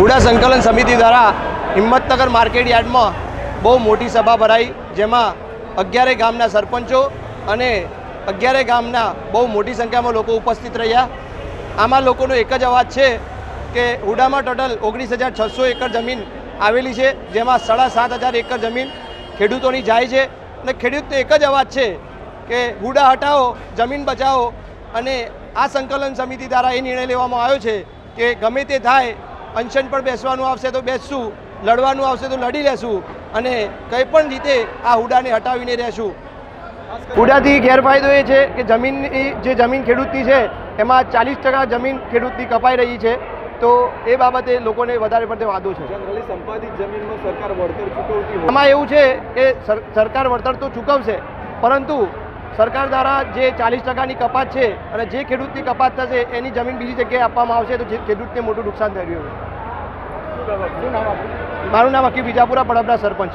હુડા સંકલન સમિતિ દ્વારા હિંમતનગર માર્કેટ યાર્ડમાં બહુ મોટી સભા ભરાઈ, જેમાં 11 ગામના સરપંચો અને 11 ગામના બહુ મોટી સંખ્યામાં લોકો ઉપસ્થિત રહ્યા. આમાં લોકોનો એક જ અવાજ છે કે હુડામાં ટોટલ 19,600 એકર જમીન આવેલી છે, જેમાં 7,500 એકર જમીન ખેડૂતોની જાય છે. અને ખેડૂતનો એક જ અવાજ છે કે હુડા હટાવો, જમીન બચાવો. અને આ સંકલન સમિતિ દ્વારા એ નિર્ણય લેવામાં આવ્યો છે કે ગમે તે થાય, અનશન પર બેસવાનું આવશે તો બેસશું, લડવાનું આવશે તો લડી લેશું અને કંઈ પણ રીતે આ હુડાને હટાવીને રહેશું. હુડાથી ગેરફાયદો એ છે કે જમીનની જે જમીન ખેડૂતની છે એમાં 40% જમીન ખેડૂતની કપાઈ રહી છે. તો એ બાબતે લોકોને વધારે પડતો વાંધો છે. જનરલી સંપાદિત જમીનમાં સરકાર વળતર ચૂકવતી હોય, આમાં એવું છે કે સરકાર વળતર તો ચૂકવશે, પરંતુ સરકાર દ્વારા જે 40%ની કપાત છે અને જે ખેડૂતની કપાત થશે એની જમીન બીજી જગ્યાએ આપવામાં આવશે, તો જે ખેડૂતને મોટું નુકસાન થઈ રહ્યું છે. મારું નામ હકીમ વિજાપુરા, પડબડા સરપંચ.